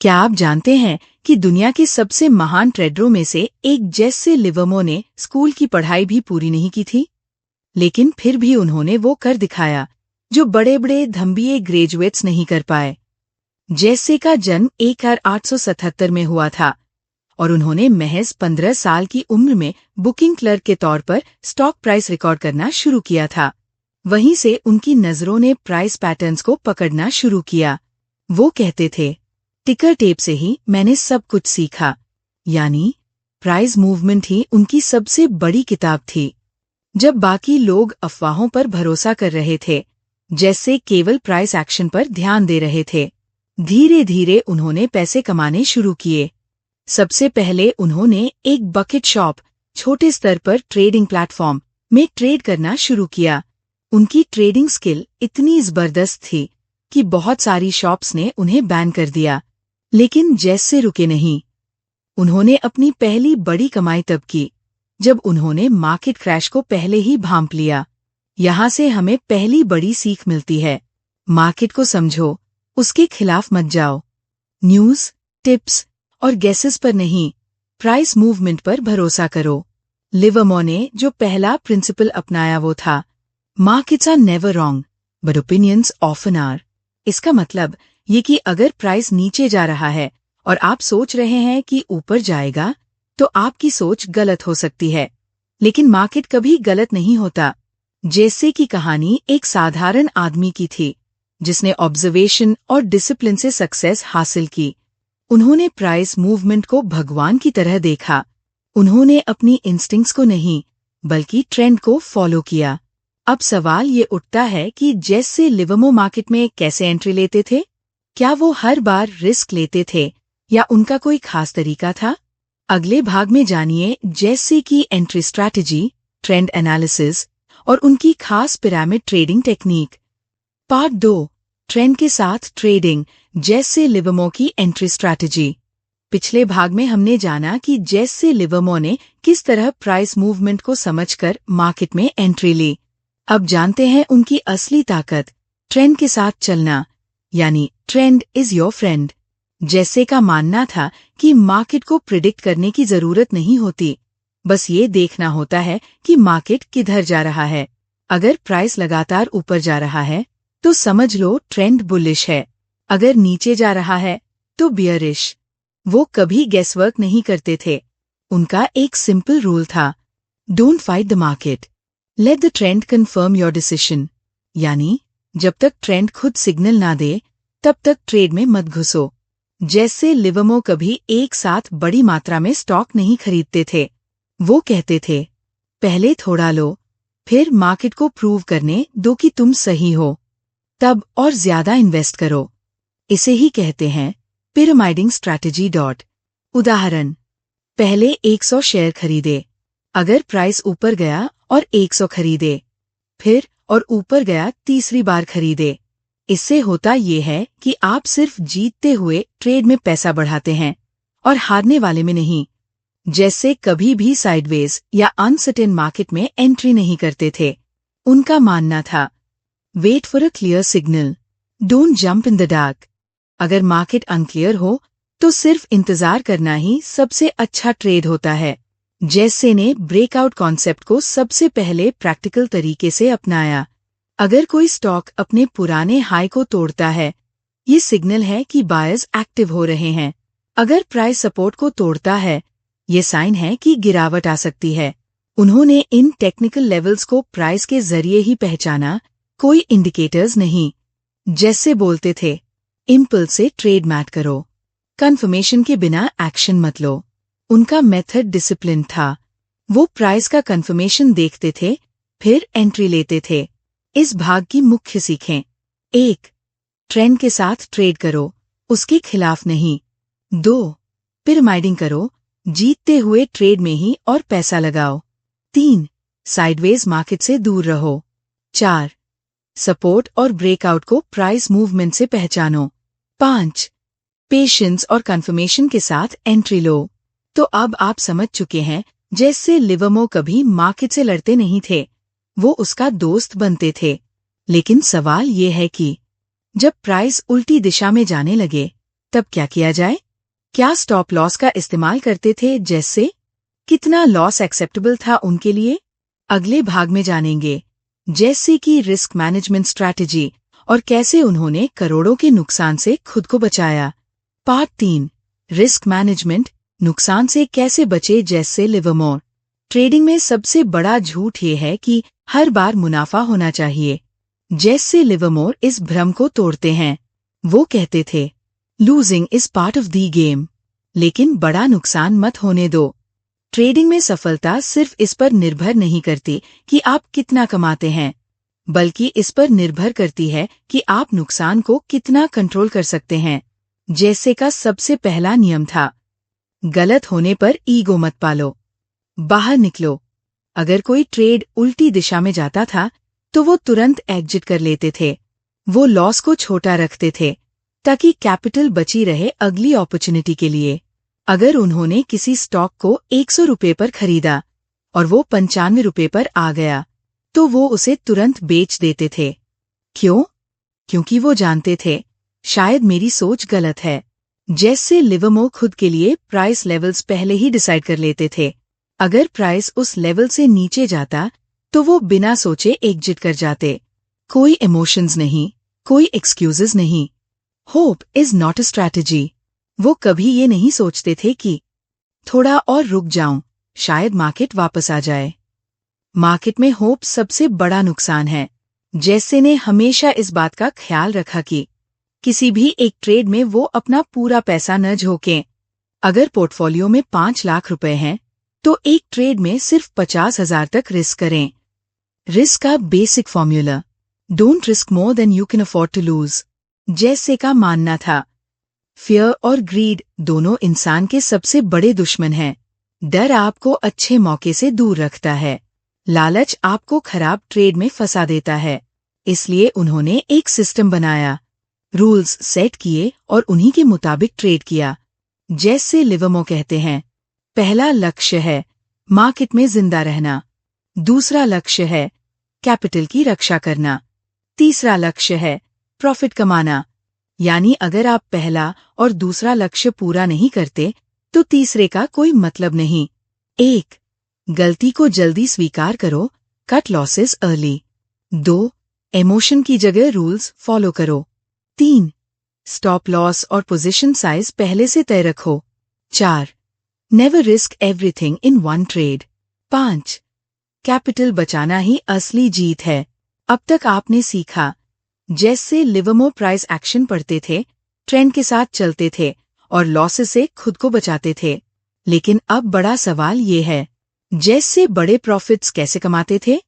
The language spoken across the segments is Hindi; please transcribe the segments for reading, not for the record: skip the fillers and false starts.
क्या आप जानते हैं कि दुनिया के सबसे महान ट्रेडरों में से एक जेस्से लिवर्मो ने स्कूल की पढ़ाई भी पूरी नहीं की थी, लेकिन फिर भी उन्होंने वो कर दिखाया जो बड़े बड़े धम्बिये ग्रेजुएट्स नहीं कर पाए। जेस्से का जन्म 1877 में हुआ था और उन्होंने महज 15 साल की उम्र में बुकिंग क्लर्क के तौर पर स्टॉक प्राइस रिकॉर्ड करना शुरू किया था। वहीं से उनकी नजरों ने प्राइस पैटर्न्स को पकड़ना शुरू किया। वो कहते थे, टिकर टेप से ही मैंने सब कुछ सीखा। यानी प्राइस मूवमेंट ही उनकी सबसे बड़ी किताब थी। जब बाकी लोग अफवाहों पर भरोसा कर रहे थे, जैसे केवल प्राइस एक्शन पर ध्यान दे रहे थे, धीरे धीरे उन्होंने पैसे कमाने शुरू किए। सबसे पहले उन्होंने एक बकेट शॉप, छोटे स्तर पर ट्रेडिंग प्लेटफॉर्म में ट्रेड करना शुरू किया। उनकी ट्रेडिंग स्किल इतनी जबरदस्त थी कि बहुत सारी शॉप्स ने उन्हें बैन कर दिया, लेकिन जेस्से रुके नहीं। उन्होंने अपनी पहली बड़ी कमाई तब की जब उन्होंने मार्केट क्रैश को पहले ही भांप लिया। यहाँ से हमें पहली बड़ी सीख मिलती है, मार्केट को समझो, उसके खिलाफ मत जाओ। न्यूज़, टिप्स और गेसेस पर नहीं, प्राइस मूवमेंट पर भरोसा करो। लिवर्मो ने जो पहला प्रिंसिपल अपनाया वो था, markets are never wrong but opinions often are. इसका मतलब ये कि अगर प्राइस नीचे जा रहा है और आप सोच रहे हैं कि ऊपर जाएगा, तो आपकी सोच गलत हो सकती है, लेकिन मार्केट कभी गलत नहीं होता। जेस्से की कहानी एक साधारण आदमी की थी जिसने ऑब्जर्वेशन और डिसिप्लिन से सक्सेस हासिल की। उन्होंने प्राइस मूवमेंट को भगवान की तरह देखा। उन्होंने अपनी इंस्टिंक्ट्स को नहीं, बल्कि ट्रेंड को फॉलो किया। अब सवाल ये उठता है कि जेस्से लिवर्मो मार्केट में कैसे एंट्री लेते थे? क्या वो हर बार रिस्क लेते थे या उनका कोई खास तरीका था? अगले भाग में जानिए जेस्से की एंट्री स्ट्रैटेजी, ट्रेंड एनालिसिस और उनकी खास pyramid trading technique. Part 2, trend के साथ ट्रेडिंग, जेस्से लिवर्मो की एंट्री स्ट्रैटेजी। पिछले भाग में हमने जाना कि जेस्से लिवर्मो ने किस तरह प्राइस मूवमेंट को समझकर मार्केट में एंट्री ली। अब जानते हैं उनकी असली ताकत, ट्रेंड के साथ चलना, यानी ट्रेंड इज योर फ्रेंड। जेस्से का मानना था कि मार्केट को प्रिडिक्ट करने की जरूरत नहीं होती, बस ये देखना होता है कि मार्केट किधर जा रहा है। अगर प्राइस लगातार ऊपर जा रहा है तो समझ लो ट्रेंड बुलिश है, अगर नीचे जा रहा है तो बियरिश। वो कभी गेसवर्क नहीं करते थे। उनका एक सिंपल रूल था, don't fight the market, let the trend confirm your decision. यानी जब तक ट्रेंड खुद सिग्नल ना दे तब तक ट्रेड में मत घुसो। जेस्से लिवर्मो कभी एक साथ बड़ी मात्रा में स्टॉक नहीं खरीदते थे। वो कहते थे, पहले थोड़ा लो, फिर मार्केट को प्रूव करने दो कि तुम सही हो, तब और ज्यादा इन्वेस्ट करो। इसे ही कहते हैं पिरामिडिंग स्ट्रैटेजी। उदाहरण, पहले 100 शेयर खरीदे, अगर प्राइस ऊपर गया और 100 खरीदे, फिर और ऊपर गया तीसरी बार खरीदे। इससे होता ये है कि आप सिर्फ जीतते हुए ट्रेड में पैसा बढ़ाते हैं और हारने वाले में नहीं। जैसे कभी भी साइडवेज या अनसर्टेन मार्केट में एंट्री नहीं करते थे। उनका मानना था, wait for a clear signal, don't jump in the dark. अगर मार्केट अनक्लियर हो तो सिर्फ इंतजार करना ही सबसे अच्छा ट्रेड होता है। जेस्से ने ब्रेकआउट कॉन्सेप्ट को सबसे पहले प्रैक्टिकल तरीके से अपनाया। अगर कोई स्टॉक अपने पुराने हाई को तोड़ता है, ये सिग्नल है कि बायर्स एक्टिव हो रहे हैं। अगर प्राइस सपोर्ट को तोड़ता है, ये साइन है कि गिरावट आ सकती है। उन्होंने इन टेक्निकल लेवल्स को प्राइस के जरिए ही पहचाना, कोई इंडिकेटर्स नहीं। जेस्से बोलते थे, इम्पल्स से ट्रेड मैट करो, कंफर्मेशन के बिना एक्शन मत लो। उनका मेथड डिसिप्लिन था। वो प्राइस का कंफर्मेशन देखते थे, फिर एंट्री लेते थे। इस भाग की मुख्य सीखें। 1. ट्रेंड के साथ ट्रेड करो, उसके खिलाफ नहीं। 2. पिरामिडिंग करो, जीतते हुए ट्रेड में ही और पैसा लगाओ। 3. साइडवेज मार्केट से दूर रहो। 4. सपोर्ट और ब्रेकआउट को प्राइस मूवमेंट से पहचानो। 5. पेशेंस और कंफर्मेशन के साथ एंट्री लो। तो अब आप समझ चुके हैं, जेस्से लिवर्मो कभी मार्केट से लड़ते नहीं थे, वो उसका दोस्त बनते थे। लेकिन सवाल ये है कि जब प्राइस उल्टी दिशा में जाने लगे तब क्या किया जाए? क्या स्टॉप लॉस का इस्तेमाल करते थे जैसे? कितना लॉस एक्सेप्टेबल था उनके लिए? अगले भाग में जानेंगे जैसे की रिस्क मैनेजमेंट स्ट्रैटेजी और कैसे उन्होंने करोड़ों के नुकसान से खुद को बचाया। पार्ट 3, रिस्क मैनेजमेंट, नुकसान से कैसे बचे जैसे लिवरमोर। ट्रेडिंग में सबसे बड़ा झूठ ये है कि हर बार मुनाफा होना चाहिए। जैसे लिवरमोर इस भ्रम को तोड़ते हैं। वो कहते थे, losing is part of the game, लेकिन बड़ा नुकसान मत होने दो। ट्रेडिंग में सफलता सिर्फ इस पर निर्भर नहीं करती कि आप कितना कमाते हैं, बल्कि इस पर निर्भर करती है कि आप नुकसान को कितना कंट्रोल कर सकते हैं। जैसे का सबसे पहला नियम था, गलत होने पर ईगो मत पालो, बाहर निकलो। अगर कोई ट्रेड उल्टी दिशा में जाता था तो वो तुरंत एग्जिट कर लेते थे। वो लॉस को छोटा रखते थे ताकि कैपिटल बची रहे अगली अपॉर्चुनिटी के लिए। अगर उन्होंने किसी स्टॉक को 100 रुपए पर खरीदा और वो 95 रुपए पर आ गया तो वो उसे तुरंत बेच देते थे। क्यों? क्योंकि वो जानते थे शायद मेरी सोच गलत है। जैसे लिवरमोर खुद के लिए प्राइस लेवल्स पहले ही डिसाइड कर लेते थे। अगर प्राइस उस लेवल से नीचे जाता तो वो बिना सोचे एग्जिट कर जाते। कोई इमोशंस नहीं, कोई एक्सक्यूजेस नहीं। Hope is not a strategy. वो कभी ये नहीं सोचते थे कि थोड़ा और रुक जाऊं, शायद मार्केट वापस आ जाए। मार्केट में होप सबसे बड़ा नुकसान है। जैसे ने हमेशा इस बात का ख्याल रखा कि किसी भी एक ट्रेड में वो अपना पूरा पैसा न झोंकें। अगर पोर्टफोलियो में 5 लाख रुपए हैं तो एक ट्रेड में सिर्फ 50,000 तक रिस्क करें। रिस्क का basic formula, don't risk more than you can afford to lose. जैसे का मानना था, फियर और ग्रीड दोनों इंसान के सबसे बड़े दुश्मन हैं। डर आपको अच्छे मौके से दूर रखता है, लालच आपको खराब ट्रेड में फंसा देता है। इसलिए उन्होंने एक सिस्टम बनाया, रूल्स सेट किए और उन्हीं के मुताबिक ट्रेड किया। जैसे लिवरमोर कहते हैं, पहला लक्ष्य है मार्केट में जिंदा रहना, दूसरा लक्ष्य है कैपिटल की रक्षा करना, तीसरा लक्ष्य है प्रॉफिट कमाना। यानी अगर आप पहला और दूसरा लक्ष्य पूरा नहीं करते तो तीसरे का कोई मतलब नहीं। 1. गलती को जल्दी स्वीकार करो, कट लॉसेस अर्ली। 2. इमोशन की जगह रूल्स फॉलो करो। 3. स्टॉप लॉस और पोजीशन साइज पहले से तय रखो। 4. Never risk everything in one trade. 5. Capital बचाना ही असली जीत है। अब तक आपने सीखा, जैसे लिवरमोर प्राइस एक्शन पढ़ते थे, ट्रेंड के साथ चलते थे और लॉसेस से खुद को बचाते थे। लेकिन अब बड़ा सवाल ये है, जैसे बड़े प्रॉफिट्स कैसे कमाते थे?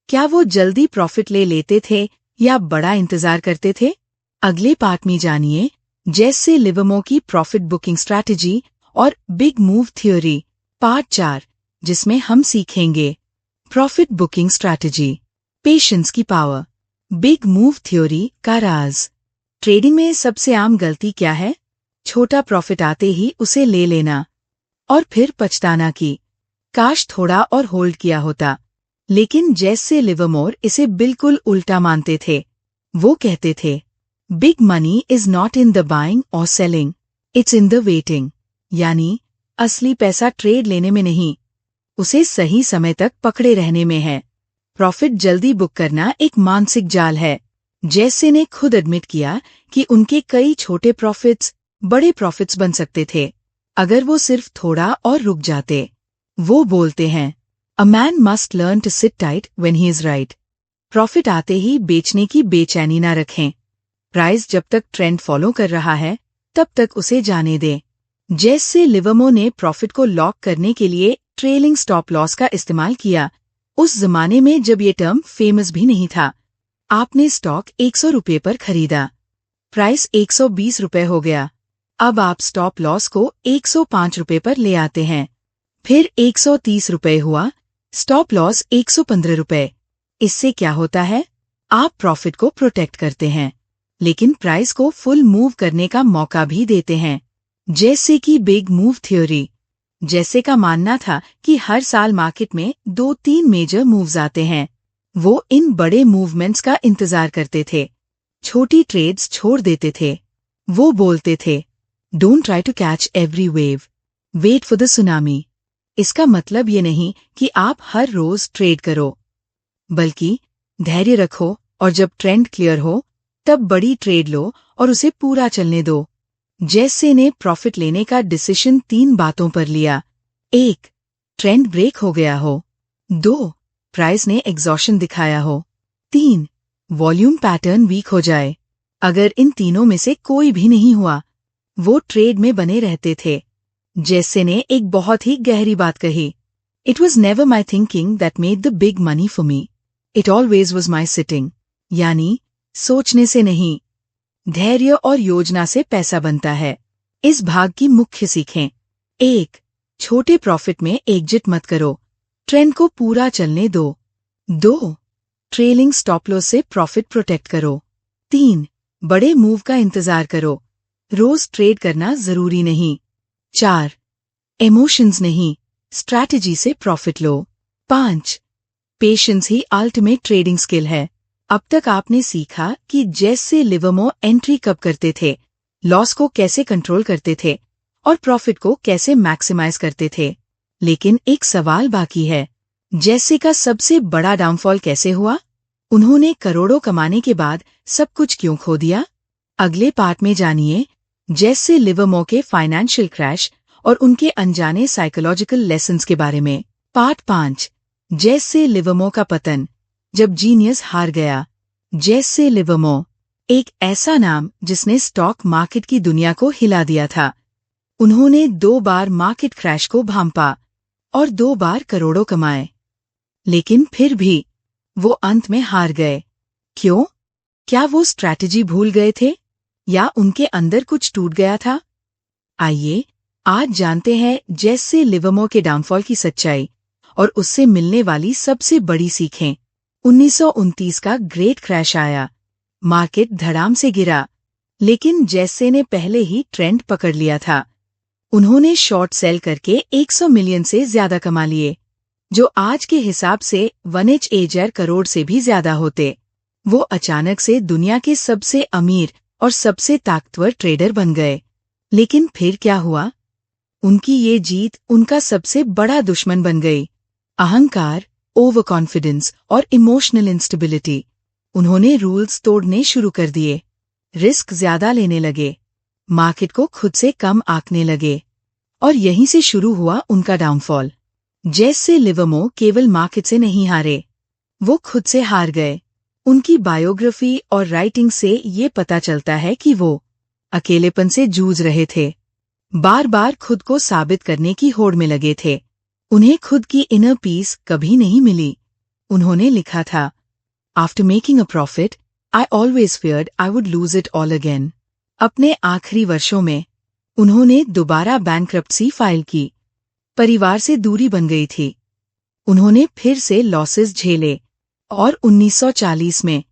क्या वो जल्दी प्रॉफिट ले लेते थे या बड़ा इंतजार करते थे? अगले पार्ट में जानिए जैसे लिवरमोर की प्रॉफिट बुकिंग स्ट्रैटेजी और बिग मूव थ्योरी, पार्ट 4, जिसमें हम सीखेंगे प्रॉफिट बुकिंग स्ट्रैटेजी, पेशेंस की पावर, बिग मूव थ्योरी का राज। ट्रेडिंग में सबसे आम गलती क्या है? छोटा प्रॉफिट आते ही उसे ले लेना और फिर पछताना कि काश थोड़ा और होल्ड किया होता। लेकिन जैसे लिवरमोर इसे बिल्कुल उल्टा मानते थे। वो कहते थे, big money is not in the buying और selling, it's in the waiting. यानी असली पैसा ट्रेड लेने में नहीं, उसे सही समय तक पकड़े रहने में है। प्रॉफिट जल्दी बुक करना एक मानसिक जाल है। जैसे ने खुद एडमिट किया कि उनके कई छोटे प्रॉफिट्स बड़े प्रॉफिट्स बन सकते थे अगर वो सिर्फ थोड़ा और रुक जाते। वो बोलते हैं, a man must learn to sit tight when he is right. Profit आते ही बेचने की बेचैनी ना रखें। प्राइस जब तक ट्रेंड फॉलो कर रहा है तब तक उसे जाने दें। जैसे लिवरमोर ने प्रॉफिट को लॉक करने के लिए ट्रेलिंग स्टॉप लॉस का इस्तेमाल किया, उस जमाने में जब ये टर्म फेमस भी नहीं था। आपने स्टॉक 100 रुपए पर खरीदा, प्राइस 120 रुपए हो गया। अब आप स्टॉप लॉस को 105 रुपए पर ले आते हैं। फिर 130 रुपए हुआ, स्टॉप लॉस 115 रुपए। इससे क्या होता है? आप प्रॉफिट को प्रोटेक्ट करते हैं, लेकिन प्राइस को फुल मूव करने का मौका भी देते हैं। जैसे कि बिग मूव थ्योरी, जैसे का मानना था कि हर साल मार्केट में 2-3 मेजर मूव्स आते हैं। वो इन बड़े मूवमेंट्स का इंतजार करते थे, छोटी ट्रेड्स छोड़ देते थे। वो बोलते थे, don't try to catch every wave, wait for the tsunami. इसका मतलब ये नहीं कि आप हर रोज ट्रेड करो, बल्कि धैर्य रखो और जब ट्रेंड क्लियर हो तब बड़ी ट्रेड लो और उसे पूरा चलने दो। जैसे ने प्रॉफिट लेने का डिसीजन 3 बातों पर लिया। 1. ट्रेंड ब्रेक हो गया हो। 2. प्राइस ने एग्जॉशन दिखाया हो। 3. वॉल्यूम पैटर्न वीक हो जाए। अगर इन तीनों में से कोई भी नहीं हुआ, वो ट्रेड में बने रहते थे। जैसे ने एक बहुत ही गहरी बात कही। It was never my thinking that made the big money for me. It always was my sitting. यानी सोचने से नहीं, धैर्य और योजना से पैसा बनता है। इस भाग की मुख्य सीखें। 1. छोटे प्रॉफिट में एग्जिट मत करो, ट्रेंड को पूरा चलने दो। 2. ट्रेलिंग स्टॉप लॉस से प्रॉफिट प्रोटेक्ट करो। 3. बड़े मूव का इंतजार करो, रोज ट्रेड करना जरूरी नहीं। 4. इमोशंस नहीं, स्ट्रैटेजी से प्रॉफिट लो। 5. पेशेंस ही अल्टीमेट ट्रेडिंग स्किल है। अब तक आपने सीखा कि जैसे लिवरमो एंट्री कब करते थे, लॉस को कैसे कंट्रोल करते थे और प्रॉफिट को कैसे मैक्सिमाइज करते थे। लेकिन एक सवाल बाकी है, जैसे का सबसे बड़ा डाउनफॉल कैसे हुआ? उन्होंने करोड़ों कमाने के बाद सब कुछ क्यों खो दिया? अगले पार्ट में जानिए जैसे लिवरमो के फाइनेंशियल क्रैश और उनके अनजाने साइकोलॉजिकल लेसन्स के बारे में। पार्ट 5, जैसे लिवरमो का पतन, जब जीनियस हार गया। जैसे लिवरमो, एक ऐसा नाम जिसने स्टॉक मार्केट की दुनिया को हिला दिया था। उन्होंने 2 बार मार्केट क्रैश को भांपा और 2 बार करोड़ों कमाए, लेकिन फिर भी वो अंत में हार गए। क्यों? क्या वो स्ट्रैटेजी भूल गए थे या उनके अंदर कुछ टूट गया था? आइए आज जानते हैं जैसे लिवरमो के डाउनफॉल की सच्चाई और उससे मिलने वाली सबसे बड़ी सीखें। 1929 का ग्रेट क्रैश आया, मार्केट धड़ाम से गिरा, लेकिन जैसे ने पहले ही ट्रेंड पकड़ लिया था। उन्होंने शॉर्ट सेल करके 100 मिलियन से ज्यादा कमा लिए, जो आज के हिसाब से 1,000 करोड़ से भी ज्यादा होते। वो अचानक से दुनिया के सबसे अमीर और सबसे ताकतवर ट्रेडर बन गए। लेकिन फिर क्या हुआ? उनकी ये जीत उनका सबसे बड़ा दुश्मन बन गई। अहंकार, ओवर कॉन्फिडेंस और इमोशनल इंस्टेबिलिटी। उन्होंने रूल्स तोड़ने शुरू कर दिए, रिस्क ज्यादा लेने लगे, मार्केट को खुद से कम आंकने लगे, और यहीं से शुरू हुआ उनका डाउनफॉल। जैसे लिवरमो केवल मार्केट से नहीं हारे, वो खुद से हार गए। उनकी बायोग्राफी और राइटिंग से ये पता चलता है कि वो अकेलेपन से जूझ रहे थे, बार बार खुद को साबित करने की होड़ में लगे थे। उन्हें खुद की इनर पीस कभी नहीं मिली। उन्होंने लिखा था, after making a profit I always feared I would lose it all again. अपने आखिरी वर्षों में उन्होंने दोबारा बैंक्रप्सी फाइल की, परिवार से दूरी बन गई थी। उन्होंने फिर से लॉसेस झेले और 1940 में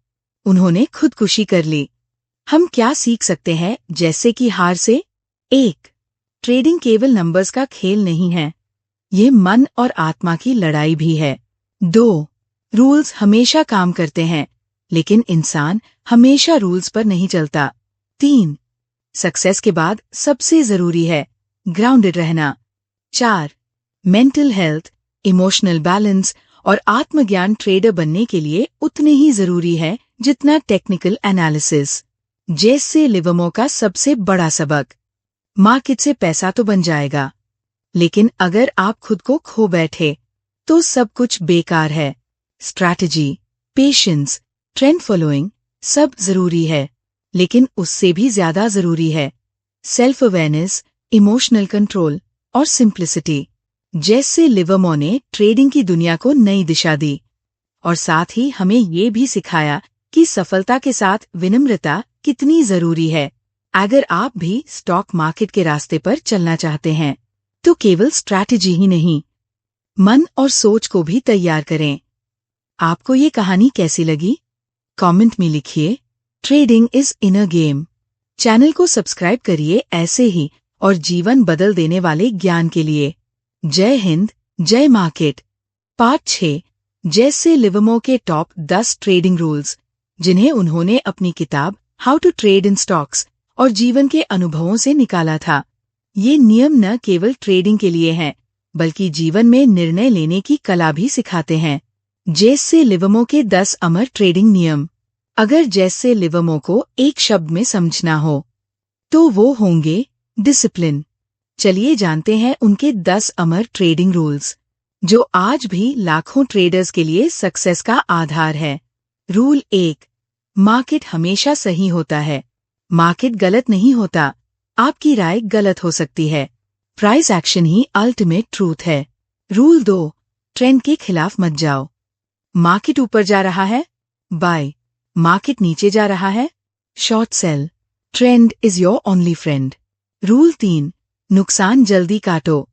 उन्होंने खुदकुशी कर ली। हम क्या सीख सकते हैं जैसे कि हार से? 1. ट्रेडिंग केवल नंबर्स का खेल नहीं है, ये मन और आत्मा की लड़ाई भी है। 2. रूल्स हमेशा काम करते हैं, लेकिन इंसान हमेशा रूल्स पर नहीं चलता। 3. सक्सेस के बाद सबसे जरूरी है ग्राउंडेड रहना। 4. मेंटल हेल्थ, इमोशनल बैलेंस और आत्मज्ञान ट्रेडर बनने के लिए उतने ही जरूरी है जितना टेक्निकल एनालिसिस। जैसे लिवरमो का सबसे बड़ा सबक, मार्केट से पैसा तो बन जाएगा, लेकिन अगर आप खुद को खो बैठे तो सब कुछ बेकार है। स्ट्रैटेजी, पेशेंस, ट्रेंड फॉलोइंग सब जरूरी है, लेकिन उससे भी ज्यादा जरूरी है सेल्फ अवेयरनेस, इमोशनल कंट्रोल और सिंप्लिसिटी। जैसे लिवरमो ने ट्रेडिंग की दुनिया को नई दिशा दी और साथ ही हमें ये भी सिखाया कि सफलता के साथ विनम्रता कितनी जरूरी है। अगर आप भी स्टॉक मार्केट के रास्ते पर चलना चाहते हैं तो केवल स्ट्रैटेजी ही नहीं, मन और सोच को भी तैयार करें। आपको ये कहानी कैसी लगी? कमेंट में लिखिए। Trading is in a game. Channel को सब्सक्राइब करिए ऐसे ही और जीवन बदल देने वाले ज्ञान के लिए। जय हिंद, जय मार्केट। पार्ट 6, जैसे लिवरमो के टॉप 10 ट्रेडिंग रूल्स, जिन्हें उन्होंने अपनी किताब how to trade in stocks और जीवन के अनुभवों से निकाला था। ये नियम न केवल ट्रेडिंग के लिए हैं, बल्कि जीवन में निर्णय लेने की कला भी सिखाते हैं। जेसे लिवरमो के 10 अमर ट्रेडिंग नियम। अगर जेसे लिवरमो को एक शब्द में समझना हो तो वो होंगे डिसिप्लिन। चलिए जानते हैं उनके 10 अमर ट्रेडिंग रूल्स, जो आज भी लाखों ट्रेडर्स के लिए सक्सेस का आधार है। रूल 1, मार्केट हमेशा सही होता है। मार्केट गलत नहीं होता, आपकी राय गलत हो सकती है। प्राइस एक्शन ही अल्टीमेट ट्रूथ है। रूल 2, ट्रेंड के खिलाफ मत जाओ। मार्केट ऊपर जा रहा है, बाय। मार्केट नीचे जा रहा है, short cell. Trend is your only friend. Rule 3, नुकसान जल्दी काटो।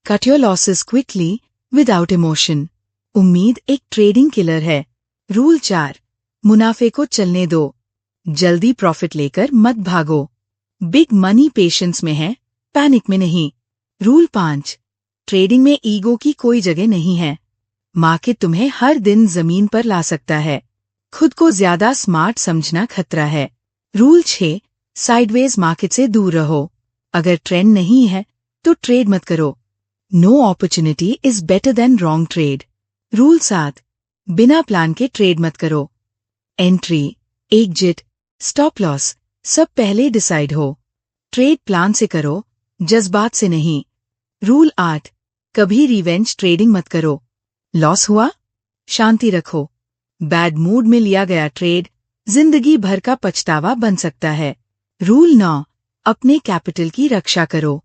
Cut your losses quickly without emotion. उम्मीद एक ट्रेडिंग किलर है। रूल 4, मुनाफे को चलने दो। जल्दी प्रॉफिट लेकर मत भागो। बिग मनी पेशेंस में है, पैनिक में नहीं। रूल 5, ट्रेडिंग में ईगो की कोई जगह नहीं है। मार्केट तुम्हें हर दिन जमीन पर ला सकता है। खुद को ज्यादा स्मार्ट समझना खतरा है। रूल 6, साइडवेज मार्केट से दूर रहो। अगर ट्रेंड नहीं है तो ट्रेड मत करो। No opportunity is better than wrong trade. Rule 7, बिना प्लान के ट्रेड मत करो। एंट्री, एग्जिट, स्टॉप लॉस सब पहले डिसाइड हो। ट्रेड प्लान से करो, जज्बात से नहीं। रूल 8, कभी रिवेंज ट्रेडिंग मत करो। लॉस हुआ, शांति रखो। बैड मूड में लिया गया ट्रेड जिंदगी भर का पछतावा बन सकता है। रूल 9, अपने कैपिटल की रक्षा करो।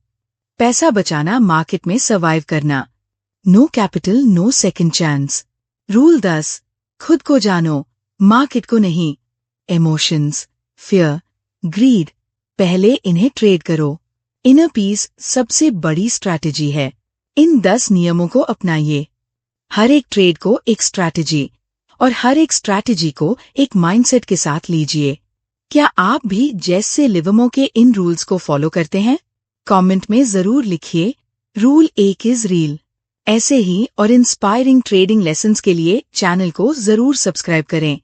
पैसा बचाना मार्केट में सर्वाइव करना। No capital no second chance. Rule 10, खुद को जानो, मार्केट को नहीं। इमोशंस, फियर, ग्रीड, पहले इन्हें ट्रेड करो। इनर पीस सबसे बड़ी स्ट्रैटेजी है। इन 10 नियमों को अपनाइए। हर एक ट्रेड को एक स्ट्रैटेजी और हर एक स्ट्रैटेजी को एक माइंडसेट के साथ लीजिए। क्या आप भी जेसे लिवरमो के इन रूल्स को फॉलो करते हैं? कमेंट में जरूर लिखिए। Rule 1 is reel. ऐसे ही और इंस्पायरिंग ट्रेडिंग लेसन्स के लिए चैनल को जरूर सब्सक्राइब करें।